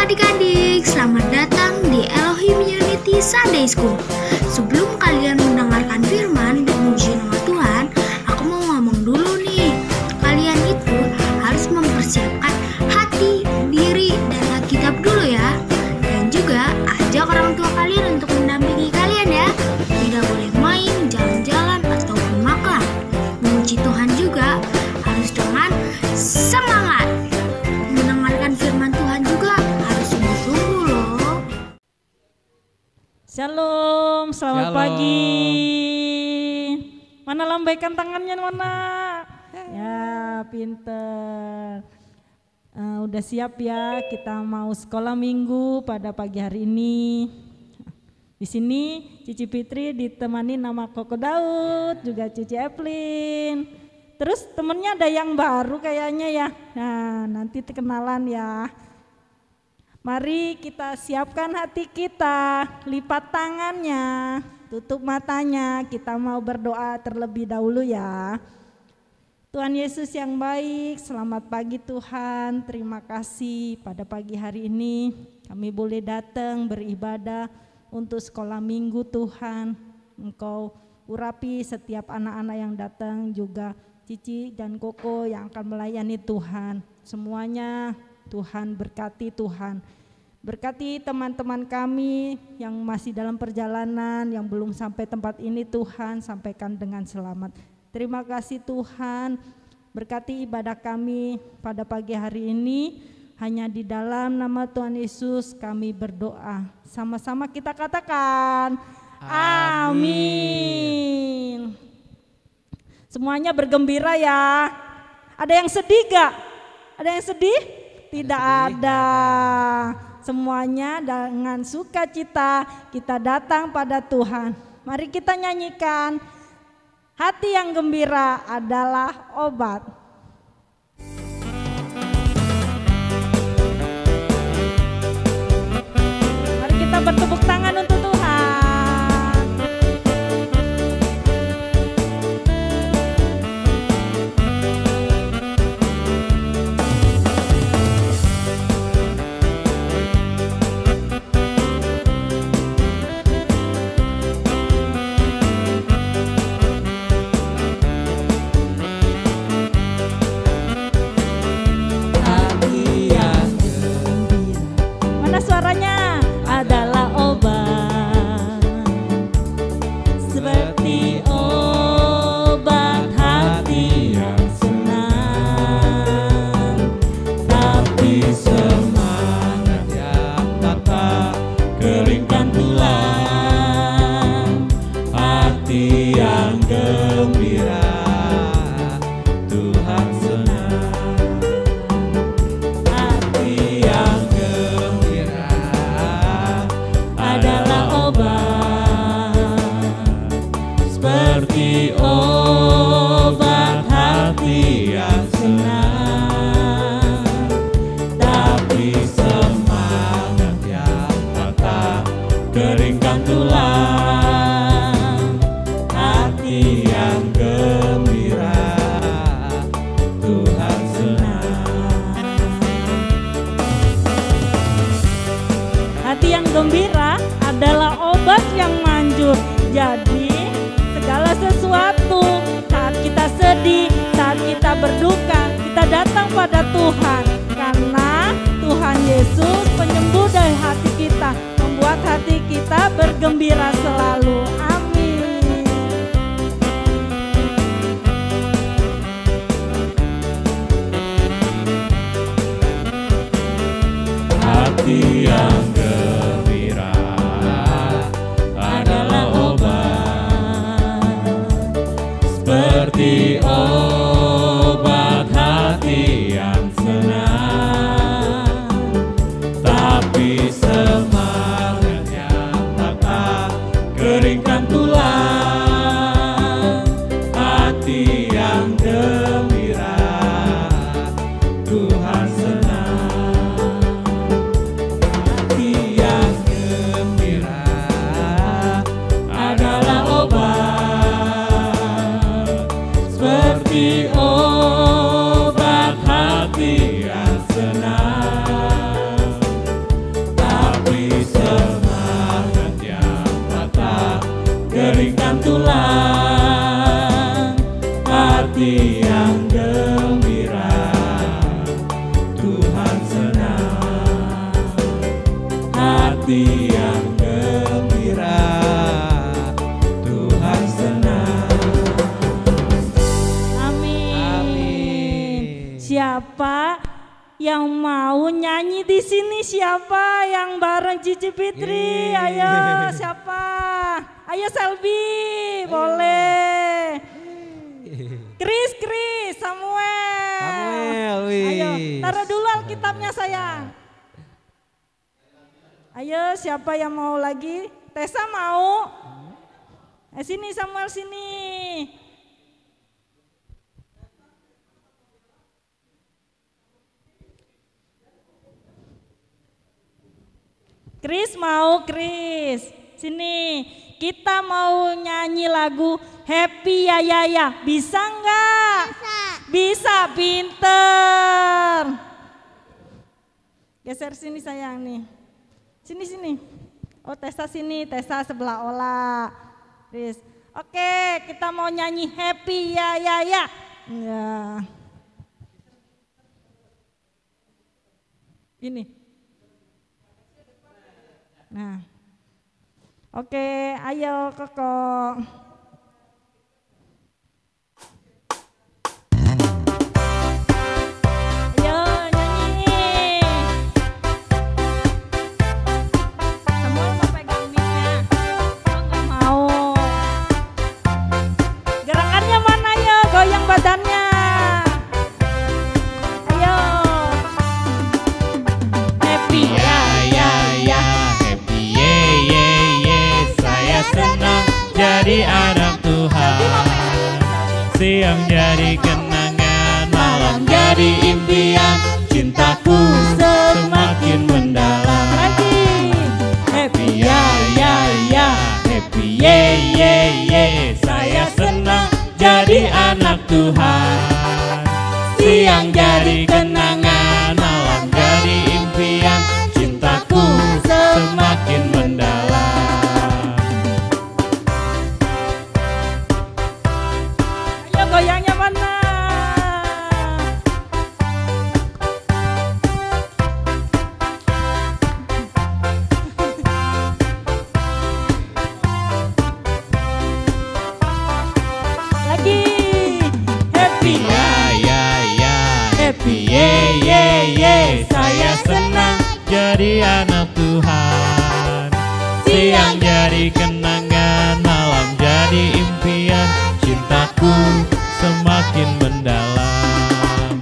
adik-adik, selamat datang di Elohim Unity Sunday School. Sebelum kalian mendengarkan firman dan memuji nama Tuhan, aku mau ngomong dulu nih. Kalian itu harus mempersiapkan hati, diri, dan Alkitab dulu ya. Dan juga ajak orang tua kalian untuk mendampingi kalian ya. Tidak boleh main, jalan-jalan, ataupun makan. Memuji Tuhan juga harus dengan semangat. Mendengarkan firman Tuhan juga harus sungguh-sungguh loh. Shalom, selamat pagi. Mana lambaikan tangannya mana? Ya, pinter. Udah siap ya, kita mau sekolah minggu pada pagi hari ini. Di sini Cici Fitri ditemani nama Koko Daud, juga Cici Evelyn. Terus temennya ada yang baru kayaknya ya. Nah, nanti kenalan ya. Mari kita siapkan hati kita, lipat tangannya, tutup matanya. Kita mau berdoa terlebih dahulu ya. Tuhan Yesus yang baik, selamat pagi Tuhan. Terima kasih pada pagi hari ini kami boleh datang beribadah untuk sekolah minggu Tuhan. Engkau urapi setiap anak-anak yang datang, juga Cici dan Koko yang akan melayani Tuhan. Semuanya Tuhan berkati Tuhan. Berkati teman-teman kami yang masih dalam perjalanan, yang belum sampai tempat ini Tuhan, sampaikan dengan selamat. Terima kasih Tuhan, berkati ibadah kami pada pagi hari ini. Hanya di dalam nama Tuhan Yesus kami berdoa. Sama-sama kita katakan amin. Semuanya bergembira ya. Ada yang sedih gak? Ada yang sedih? Tidak ada. Semuanya dengan sukacita kita datang pada Tuhan. Mari kita nyanyikan, hati yang gembira adalah obat. Mari kita bertepuk tangan untuk Tuhan. Suaranya adalah obat, seperti obat hati yang senang, tapi semangat yang patah keringkan tulang. Hati yang gembira Tuhan senang. Hati yang adalah obat, seperti obat hati yang senang, tapi semangat yang patah keringkan tulang. Hati yang gembira Tuhan senang. Hati yang gembira adalah obat yang manjur. Jadi segala sesuatu, saat kita sedih, saat kita berduka, kita datang pada Tuhan. Karena Tuhan Yesus penyembuh dari hati kita, membuat hati kita bergembira selalu. Amin. Hati yang gembira adalah obat, seperti obat hati yang senang. Tuhan senang, hati yang gembira, Tuhan senang. Amin. Siapa yang mau nyanyi di sini? Siapa yang bareng Cici Fitri? Ayo, siapa? Ayo Selby, boleh. Chris, Samuel. Ayo, taruh dulu Alkitabnya sayang. Ayo, siapa yang mau lagi? Tessa mau? Sini Samuel, sini. Chris mau, Chris. Sini, kita mau nyanyi lagu Happy Ya Ya Ya. Bisa nggak? Bisa, pinter. Geser sini sayang nih. Sini. Oh Tessa sini, Tessa sebelah Ola. Chris. Oke, kita mau nyanyi Happy Ya Ya Ya. Ya. Ini. Nah. Oke, ayo Koko. Ayo nyanyi. Semua mau pegang mic-nya. Oh nggak mau. Gerakannya mana ya? Goyang badannya. Ayo. Happy ya ya ya. Senang jadi anak Tuhan, siang jadi kenangan, malam jadi impian, cintaku semakin mendalam. Happy ya ya ya, happy ye ye ye, saya senang jadi anak Tuhan, siang jadi kenangan, malam jadi impian, cintaku semakin mendalam. Goyangnya mana? Lagi. Happy ya ya ya, happy ye ye ye, saya senang jadi anak Tuhan, siang jadi kenangan, malam jadi impian, cintaku semakin mendalam.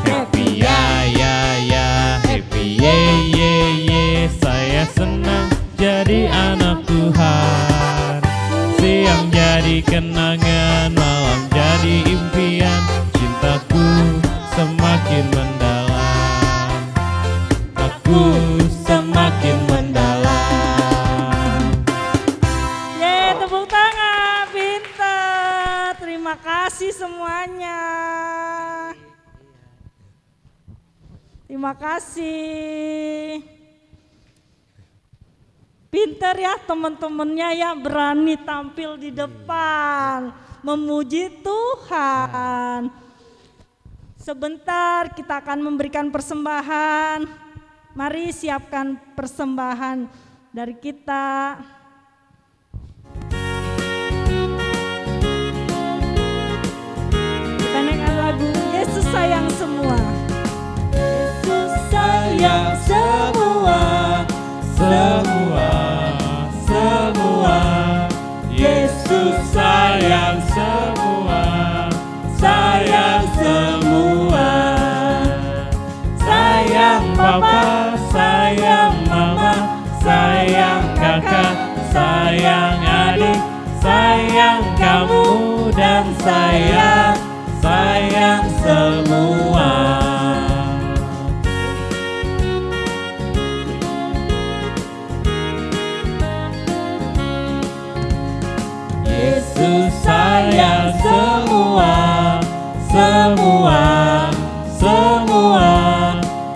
Happy ya ya ya, happy ye ye ye, saya senang jadi anak Tuhan, siang jadi kenangan, malam jadi impian, cintaku semakin mendalam, aku semakin mendalam. Yeay, tepuk tangan, pintar. Terima kasih semuanya. Terima kasih. Pintar ya teman-temannya ya, berani tampil di depan memuji Tuhan. Sebentar kita akan memberikan persembahan. Mari siapkan persembahan dari kita. Kita nyanyikan lagu Yesus sayang semua. Yesus sayang semua, Semua, semua, Yesus sayang semua, sayang semua, sayang papa, sayang mama, sayang kakak, sayang adik, sayang kamu dan saya, sayang semua. Yesus sayang semua, semua, semua,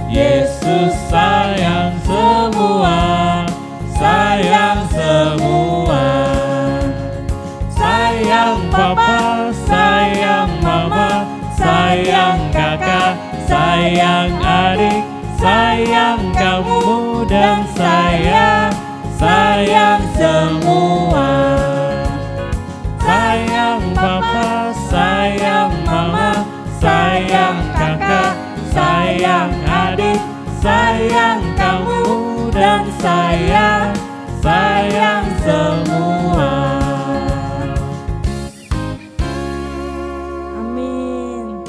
Yesus sayang semua, sayang semua, sayang papa, sayang dan sayang, sayang semua. Sayang papa, sayang mama, sayang kakak, sayang adik, sayang kamu dan sayang, sayang semua. Amin.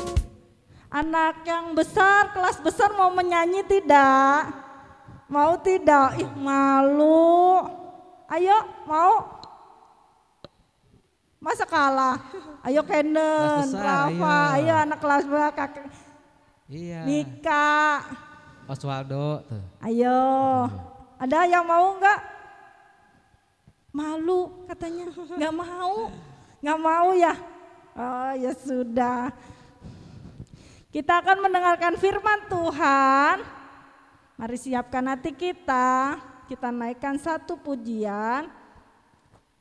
Anak yang besar, kelas besar mau menyanyi tidak? Mau tidak? Ih, malu. Ayo, mau? Masa kalah? Ayo Kenden, Kelas besar, Rafa, ayo. ayo anak kelas berapa? Kakak Iya. Nika. Oswaldo tuh. Ayo. Ada yang mau enggak? Malu katanya. Enggak mau. Enggak mau ya? Oh, ya sudah. Kita akan mendengarkan firman Tuhan. Mari siapkan hati kita. Kita naikkan satu pujian.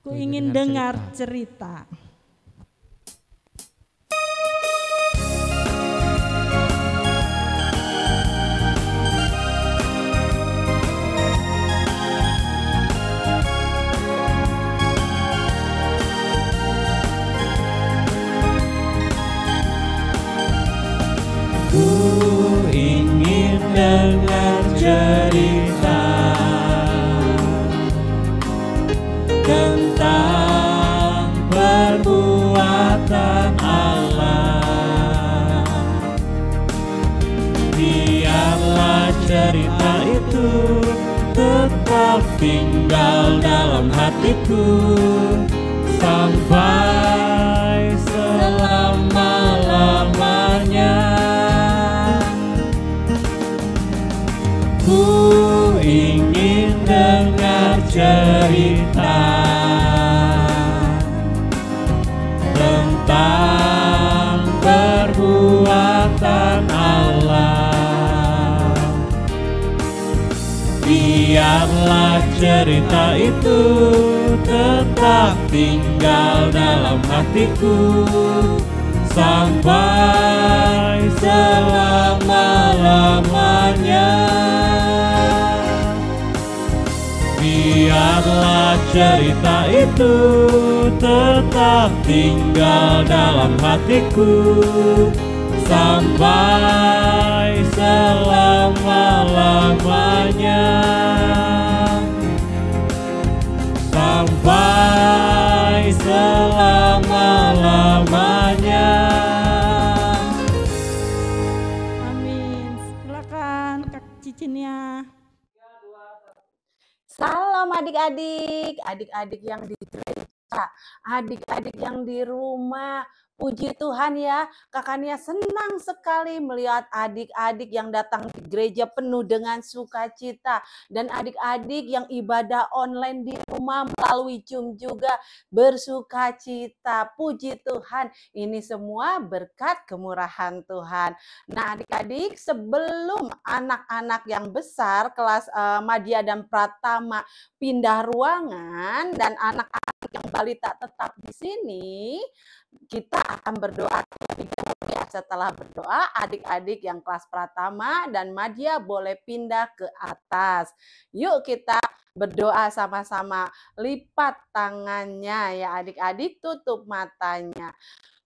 Ku ingin dengar cerita. Ku ingin dengar cerita tentang perbuatan Allah. Biarlah cerita itu tetap tinggal dalam hatiku sampai selama-lamanya. Ku ingin dengar cerita tentang perbuatan Allah. Biarlah cerita itu tetap tinggal dalam hatiku sampai selama-lamanya. Biarlah cerita itu tetap tinggal dalam hatiku sampai selama-lamanya. Sampai selama-lamanya. Amin. Silakan Kak Cicinnya. Salam adik-adik, adik-adik yang di gereja, adik-adik yang di rumah. Puji Tuhan ya, Kakaknya senang sekali melihat adik-adik yang datang di gereja penuh dengan sukacita. Dan adik-adik yang ibadah online di rumah melalui Zoom juga bersukacita. Puji Tuhan, ini semua berkat kemurahan Tuhan. Nah adik-adik, sebelum anak-anak yang besar kelas Madya dan Pratama pindah ruangan dan anak-anak yang balita tetap di sini, kita akan berdoa terlebih dahulu ya. Setelah berdoa, adik-adik yang kelas Pratama dan Madya boleh pindah ke atas. Yuk kita berdoa sama-sama. Lipat tangannya ya adik-adik, tutup matanya.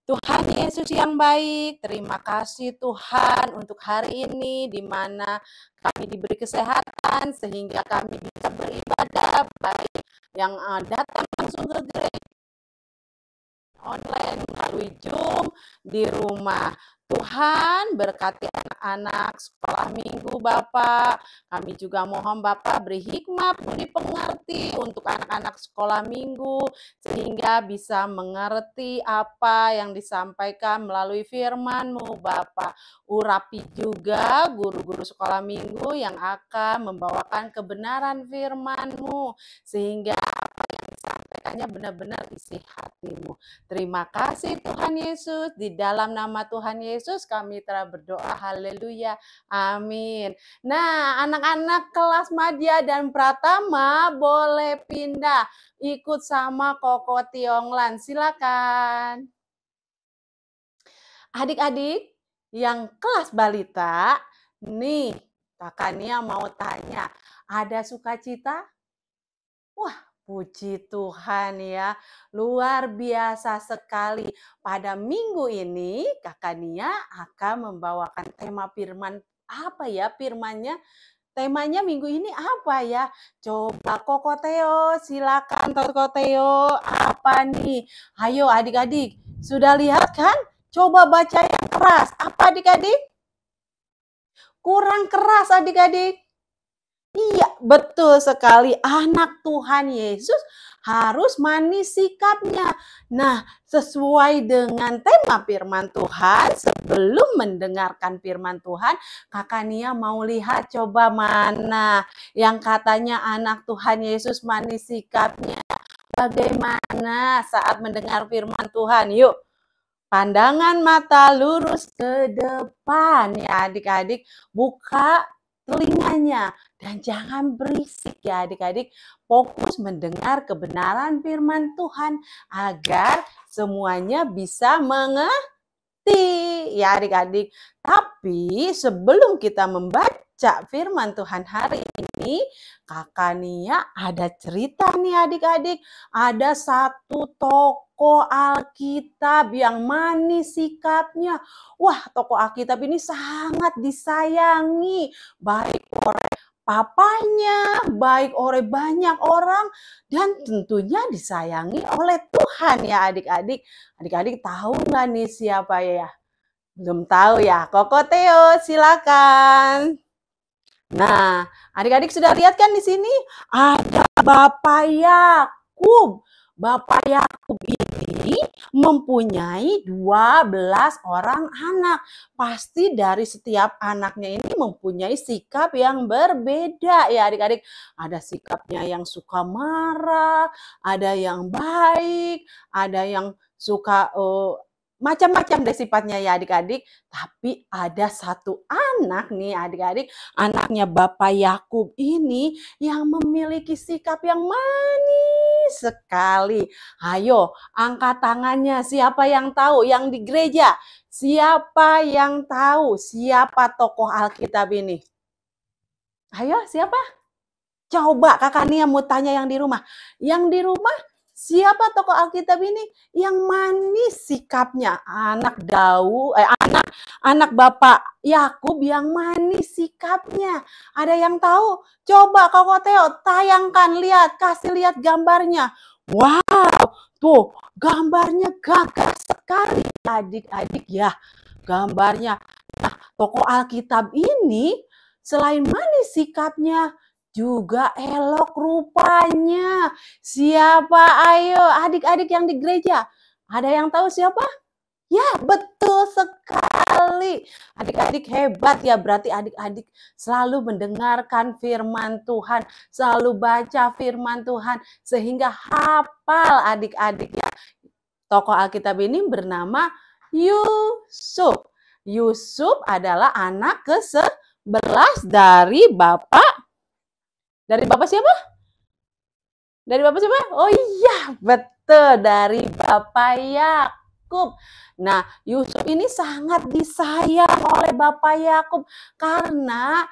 Tuhan Yesus yang baik, terima kasih Tuhan untuk hari ini di mana kami diberi kesehatan sehingga kami bisa beribadah, baik yang datang langsung ke gereja online melalui Zoom di rumah. Tuhan berkati anak-anak sekolah minggu Bapak. Kami juga mohon Bapak beri hikmat, beri pengerti untuk anak-anak sekolah minggu sehingga bisa mengerti apa yang disampaikan melalui firman-Mu Bapak. Urapi juga guru-guru sekolah minggu yang akan membawakan kebenaran firman-Mu sehingga apa yang disampaikannya benar-benar isi hati-Mu. Terima kasih Tuhan Yesus, di dalam nama Tuhan Yesus kami telah berdoa, haleluya, amin. Nah anak-anak kelas Madya dan Pratama boleh pindah ikut sama Koko Tionglan, silakan. Adik-adik yang kelas balita, nih Kakak Nia mau tanya, ada sukacita? Wah, puji Tuhan ya, luar biasa sekali. Pada minggu ini Kakak Nia akan membawakan tema firman apa ya firmannya? Temanya minggu ini apa ya? Coba Koko Teo, silakan Koko Teo, apa nih? Ayo adik-adik, sudah lihat kan? Coba baca yang keras. Apa adik-adik? Kurang keras adik-adik. Iya, betul sekali. Anak Tuhan Yesus harus manis sikapnya. Nah, sesuai dengan tema firman Tuhan, sebelum mendengarkan firman Tuhan, Kakak Nia mau lihat coba mana yang katanya anak Tuhan Yesus manis sikapnya. Bagaimana saat mendengar firman Tuhan? Yuk, pandangan mata lurus ke depan ya adik-adik. Buka telinganya dan jangan berisik ya adik-adik. Fokus mendengar kebenaran firman Tuhan agar semuanya bisa mengerti ya adik-adik. Tapi sebelum kita membaca firman Tuhan hari ini, Kakak Nia ada cerita nih adik-adik. Ada satu tokoh Alkitab yang manis sikapnya. Wah, tokoh Alkitab ini sangat disayangi baik oleh papanya, baik oleh banyak orang, dan tentunya disayangi oleh Tuhan ya adik-adik. Adik-adik tahu nggak nih siapa ya? Belum tahu ya? Koko Teo, silakan. Nah, adik-adik sudah lihat kan di sini ada Bapak Yakub. Bapak Yakub ini mempunyai 12 orang anak. Pasti dari setiap anaknya ini mempunyai sikap yang berbeda ya adik-adik. Ada sikapnya yang suka marah, ada yang baik, ada yang suka macam-macam deh sifatnya ya adik-adik. Tapi ada satu anak nih adik-adik, anaknya Bapak Yakub ini yang memiliki sikap yang manis sekali. Ayo angkat tangannya, siapa yang tahu yang di gereja? Siapa yang tahu siapa tokoh Alkitab ini? Ayo siapa? Coba Kakak Nia mau tanya yang di rumah. Yang di rumah siapa tokoh Alkitab ini yang manis sikapnya? Anak Bapak Yakub yang manis sikapnya. Ada yang tahu? Coba Koko Teo tayangkan, lihat, kasih lihat gambarnya. Wow, tuh gambarnya gagah sekali adik-adik ya. Gambarnya. Nah, tokoh Alkitab ini selain manis sikapnya, juga elok rupanya. Siapa? Ayo adik-adik yang di gereja. Ada yang tahu siapa? Ya, betul sekali. Adik-adik hebat ya, berarti adik-adik selalu mendengarkan firman Tuhan, selalu baca firman Tuhan, sehingga hafal adik-adik ya. Tokoh Alkitab ini bernama Yusuf. Yusuf adalah anak ke-11 dari Bapak siapa? Dari Bapak siapa? Oh iya, betul, dari Bapak Yakub. Nah, Yusuf ini sangat disayang oleh Bapak Yakub karena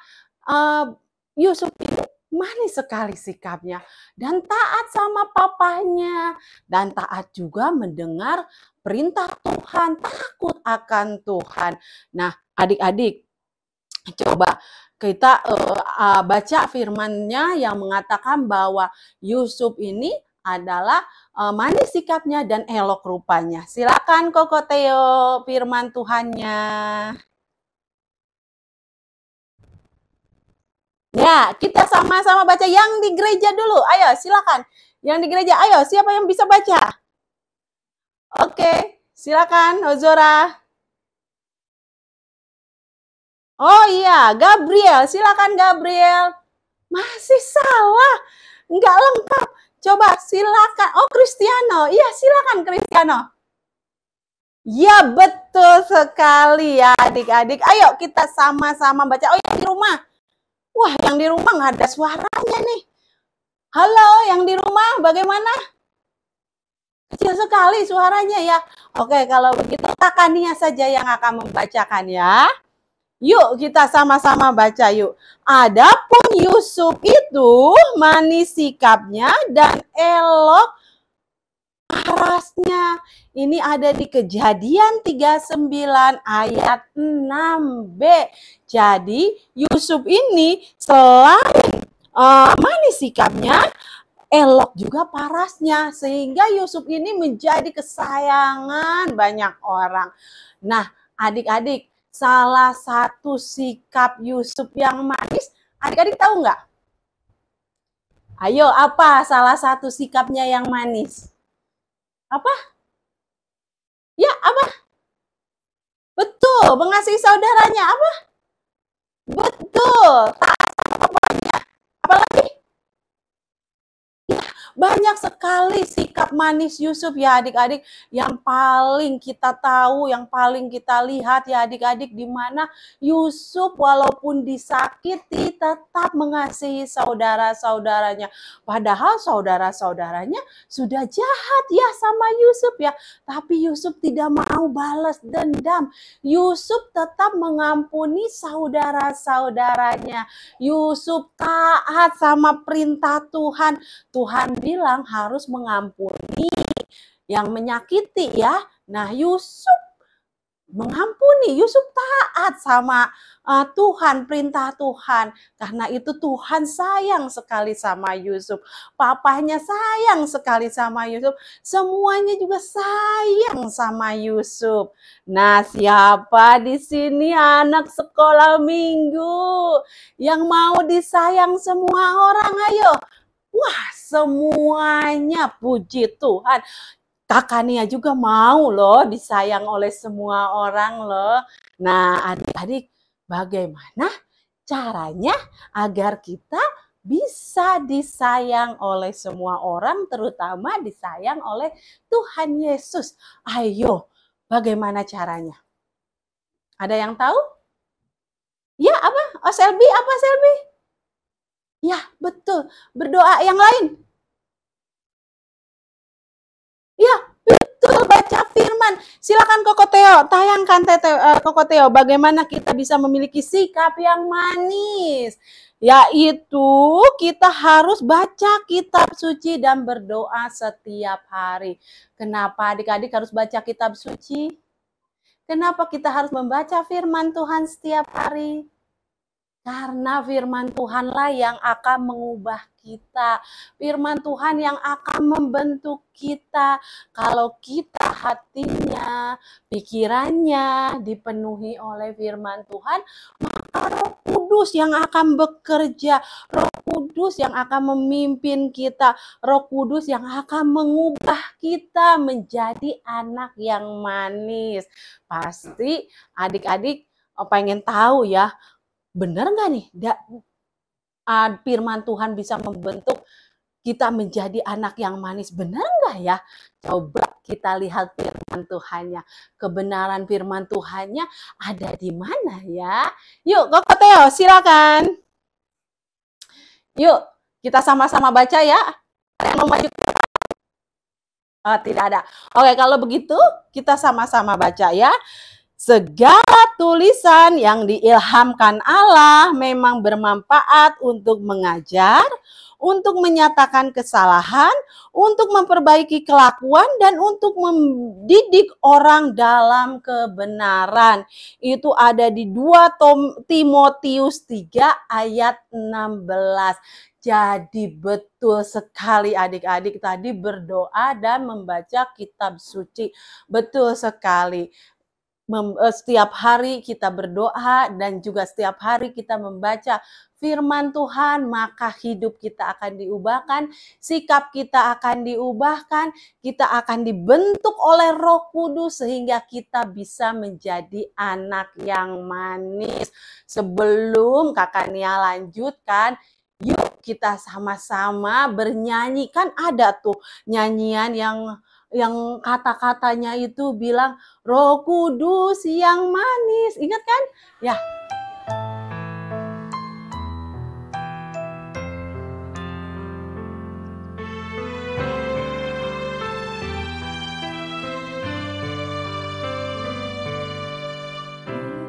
Yusuf itu manis sekali sikapnya dan taat sama papanya dan taat juga mendengar perintah Tuhan, takut akan Tuhan. Nah, adik-adik, coba kita baca firman-Nya yang mengatakan bahwa Yusuf ini adalah manis sikapnya dan elok rupanya. Silakan Koko Teo firman Tuhannya. Ya, kita sama-sama baca yang di gereja dulu. Ayo, silakan. Yang di gereja, ayo, siapa yang bisa baca? Oke, silakan Ozora. Oh iya, Gabriel. Silakan Gabriel. Masih salah. Enggak lengkap. Coba silakan. Oh, Cristiano. Iya, silakan Cristiano. Ya, betul sekali ya adik-adik. Ayo kita sama-sama baca. Oh, yang di rumah. Wah, yang di rumah nggak ada suaranya nih. Halo, yang di rumah bagaimana? Kecil sekali suaranya ya. Oke, kalau begitu Kakak Nia saja yang akan membacakan ya. Yuk kita sama-sama baca yuk. Adapun Yusuf itu manis sikapnya dan elok parasnya. Ini ada di Kejadian 39 ayat 6b. Jadi Yusuf ini selain manis sikapnya, elok juga parasnya. Sehingga Yusuf ini menjadi kesayangan banyak orang. Nah, adik-adik, salah satu sikap Yusuf yang manis, adik-adik tahu nggak? Ayo, apa salah satu sikapnya yang manis? Apa? Ya, apa? Betul, mengasihi saudaranya. Apa? Betul, taat sama bapaknya. Apalagi? Banyak sekali sikap manis Yusuf ya adik-adik, yang paling kita tahu, yang paling kita lihat ya adik-adik, di mana Yusuf walaupun disakiti tetap mengasihi saudara-saudaranya. Padahal saudara-saudaranya sudah jahat ya sama Yusuf ya, tapi Yusuf tidak mau balas dendam. Yusuf tetap mengampuni saudara-saudaranya. Yusuf taat sama perintah Tuhan. Tuhan bilang harus mengampuni yang menyakiti ya. Nah, Yusuf mengampuni, Yusuf taat sama Tuhan, perintah Tuhan. Karena itu Tuhan sayang sekali sama Yusuf. Papahnya sayang sekali sama Yusuf. Semuanya juga sayang sama Yusuf. Nah, siapa di sini anak sekolah minggu yang mau disayang semua orang? Ayo. Wah, semuanya puji Tuhan. Kakak Nia juga mau loh disayang oleh semua orang loh. Nah, adik-adik, bagaimana caranya agar kita bisa disayang oleh semua orang, terutama disayang oleh Tuhan Yesus? Ayo, bagaimana caranya? Ada yang tahu? Ya, apa? Oh, Selby, apa Selby? Ya, betul. Berdoa yang lain. Ya, betul. Baca firman. Silakan Koko Teo, tayangkan Koko Teo bagaimana kita bisa memiliki sikap yang manis. Yaitu kita harus baca kitab suci dan berdoa setiap hari. Kenapa adik-adik harus baca kitab suci? Kenapa kita harus membaca firman Tuhan setiap hari? Karena firman Tuhanlah yang akan mengubah kita. Firman Tuhan yang akan membentuk kita. Kalau kita hatinya, pikirannya dipenuhi oleh firman Tuhan, maka Roh Kudus yang akan bekerja. Roh Kudus yang akan memimpin kita. Roh Kudus yang akan mengubah kita menjadi anak yang manis. Pasti adik-adik pengen tahu ya, benar nggak nih firman Tuhan bisa membentuk kita menjadi anak yang manis? Benar nggak ya? Coba kita lihat firman Tuhannya. Kebenaran firman Tuhannya ada di mana ya? Yuk, Koko Teo, silakan. Yuk, kita sama-sama baca ya. Ada yang mau maju? Oh, tidak ada. Oke, kalau begitu kita sama-sama baca ya. Segala tulisan yang diilhamkan Allah memang bermanfaat untuk mengajar, untuk menyatakan kesalahan, untuk memperbaiki kelakuan, dan untuk mendidik orang dalam kebenaran. Itu ada di 2 Timotius 3 ayat 16. Jadi betul sekali adik-adik tadi berdoa dan membaca kitab suci. Betul sekali. Setiap hari kita berdoa dan juga setiap hari kita membaca firman Tuhan, maka hidup kita akan diubahkan, sikap kita akan diubahkan, kita akan dibentuk oleh Roh Kudus sehingga kita bisa menjadi anak yang manis. Sebelum Kakak Nia lanjutkan, yuk kita sama-sama bernyanyi. Kan ada tuh nyanyian yang kata-katanya itu bilang Roh Kudus yang manis. Ingat kan? Ya.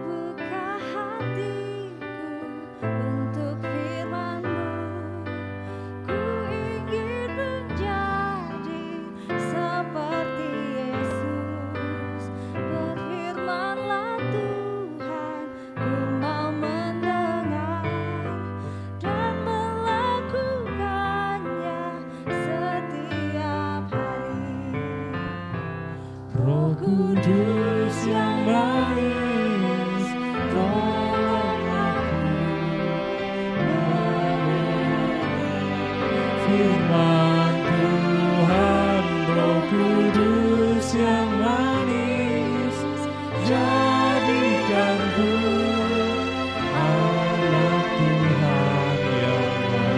Buka hati firman Tuhan, Roh Kudus yang manis, jadikan ku anak Tuhan yang manis.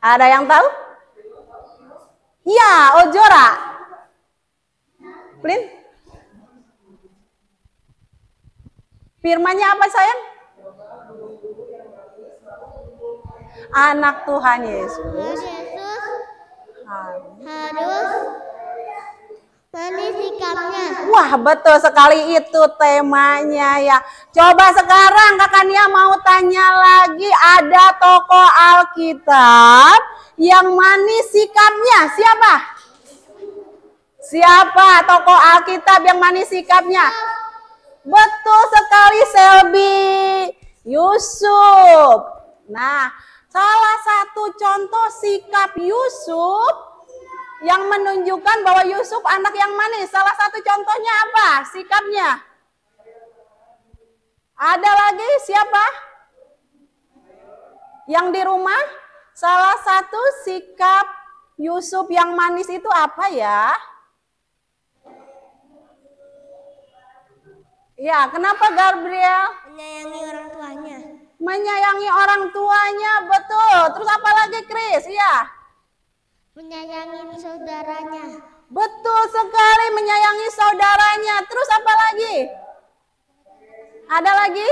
Ada yang tahu? Ya, Ojora. Plin? Firmannya apa sayang? Anak Tuhan Yesus harus manis sikapnya. Wah, betul sekali itu temanya ya. Coba sekarang Kakak Nia mau tanya lagi, ada tokoh Alkitab yang manis sikapnya. Siapa? Siapa tokoh Alkitab yang manis sikapnya? Betul sekali, Selby. Yusuf. Nah, salah satu contoh sikap Yusuf yang menunjukkan bahwa Yusuf anak yang manis. Salah satu contohnya apa? Sikapnya. Ada lagi siapa? Yang di rumah? Salah satu sikap Yusuf yang manis itu apa ya? Ya, kenapa Gabriel? Menyayangi orang tuanya. Menyayangi orang tuanya, betul. Terus apa lagi, Chris? Iya. Menyayangi saudaranya. Betul sekali, menyayangi saudaranya. Terus apa lagi? Ada lagi?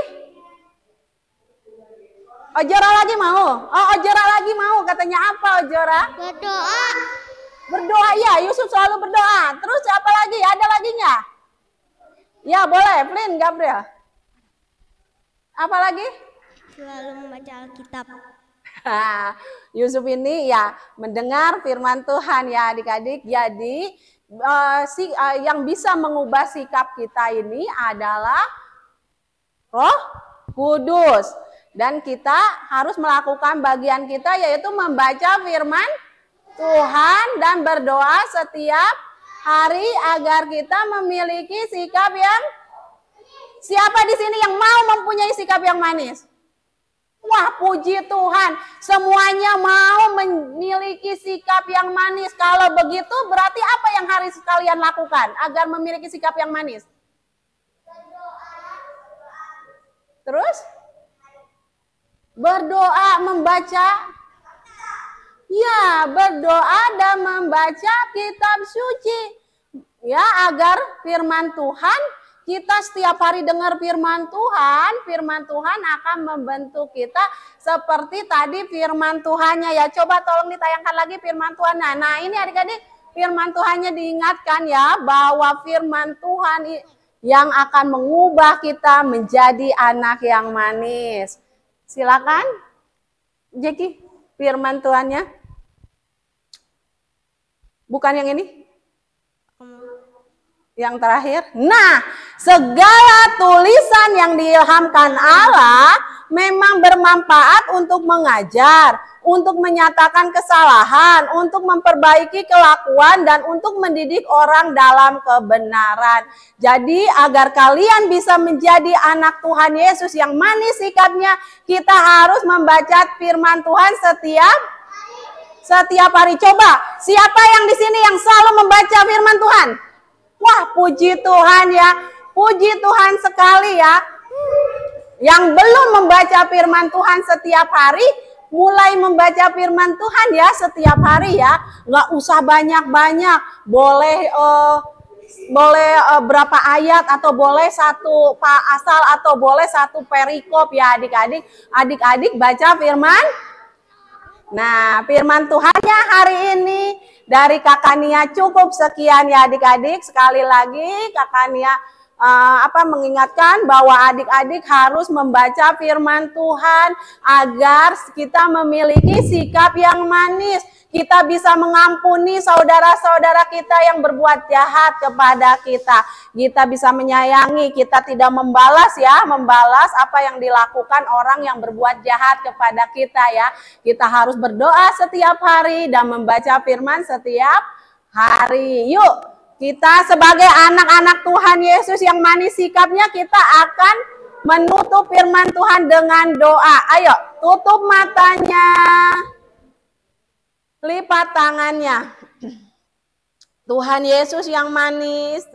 Ojora lagi mau? Oh, Ojora lagi mau. Katanya apa, Ojora? Berdoa. Berdoa, ya. Yusuf selalu berdoa. Terus apa lagi? Ada lagi nggak? Ya, boleh. Flynn, Gabriel. Apa lagi? Selalu membaca Alkitab. Yusuf ini ya mendengar firman Tuhan ya adik-adik. Jadi yang bisa mengubah sikap kita ini adalah Roh Kudus. Dan kita harus melakukan bagian kita yaitu membaca firman Tuhan dan berdoa setiap hari agar kita memiliki sikap yang siapa di sini yang mau mempunyai sikap yang manis? Wah, puji Tuhan, semuanya mau memiliki sikap yang manis. Kalau begitu berarti apa yang harus kalian lakukan agar memiliki sikap yang manis? Terus? Berdoa, membaca. Ya, berdoa dan membaca kitab suci. Ya, agar firman Tuhan Kita setiap hari dengar firman Tuhan akan membentuk kita seperti tadi firman Tuhannya ya. Coba tolong ditayangkan lagi firman Tuhannya. Nah ini adik-adik firman Tuhannya diingatkan ya, bahwa firman Tuhan yang akan mengubah kita menjadi anak yang manis. Silakan, Jeki, firman Tuhannya. Bukan yang ini? Yang terakhir. Nah, segala tulisan yang diilhamkan Allah memang bermanfaat untuk mengajar, untuk menyatakan kesalahan, untuk memperbaiki kelakuan, dan untuk mendidik orang dalam kebenaran. Jadi agar kalian bisa menjadi anak Tuhan Yesus yang manis sikapnya, kita harus membaca firman Tuhan setiap hari. Coba, siapa yang di sini yang selalu membaca firman Tuhan? Wah, puji Tuhan ya. Puji Tuhan sekali ya. Yang belum membaca firman Tuhan setiap hari, mulai membaca firman Tuhan ya setiap hari ya. Nggak usah banyak-banyak. Boleh berapa ayat, atau boleh satu asal, atau boleh satu perikop ya adik-adik. Adik-adik baca firman. Nah, firman Tuhannya hari ini dari Kakak Nia cukup sekian ya adik-adik. Sekali lagi Kakak Nia mengingatkan bahwa adik-adik harus membaca firman Tuhan agar kita memiliki sikap yang manis. Kita bisa mengampuni saudara-saudara kita yang berbuat jahat kepada kita. Kita bisa menyayangi, kita tidak membalas apa yang dilakukan orang yang berbuat jahat kepada kita ya. Kita harus berdoa setiap hari dan membaca firman setiap hari. Yuk, kita sebagai anak-anak Tuhan Yesus yang manis sikapnya, kita akan menutup firman Tuhan dengan doa. Ayo, tutup matanya. Lipat tangannya. Tuhan Yesus yang manis,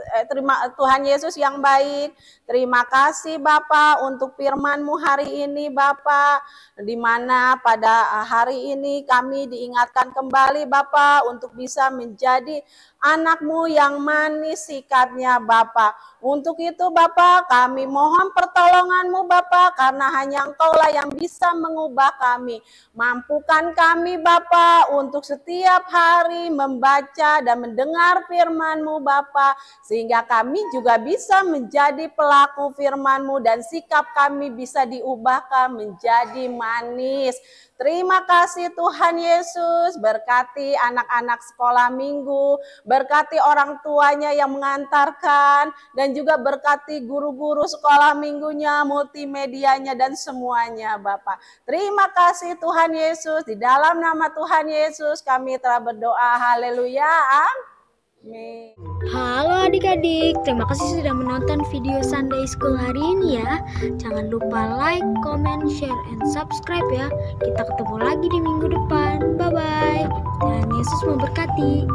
Tuhan Yesus yang baik, terima kasih Bapa untuk firman-Mu hari ini Bapa, di mana pada hari ini kami diingatkan kembali Bapa untuk bisa menjadi anak-Mu yang manis sikapnya Bapa. Untuk itu Bapa, kami mohon pertolongan-Mu Bapa, karena hanya Engkaulah yang bisa mengubah kami. Mampukan kami Bapa untuk setiap hari membaca dan mendengar firman-Mu Bapa, sehingga kami juga bisa menjadi pelaku firman-Mu dan sikap kami bisa diubahkan menjadi manis. Terima kasih Tuhan Yesus, berkati anak-anak sekolah minggu, berkati orang tuanya yang mengantarkan, dan juga berkati guru-guru sekolah minggunya, multimedianya, dan semuanya Bapak. Terima kasih Tuhan Yesus, di dalam nama Tuhan Yesus kami telah berdoa, haleluya, amin. Halo adik-adik, terima kasih sudah menonton video Sunday School hari ini ya. Jangan lupa like, comment, share, and subscribe ya. Kita ketemu lagi di minggu depan. Bye-bye. Tuhan Yesus memberkati.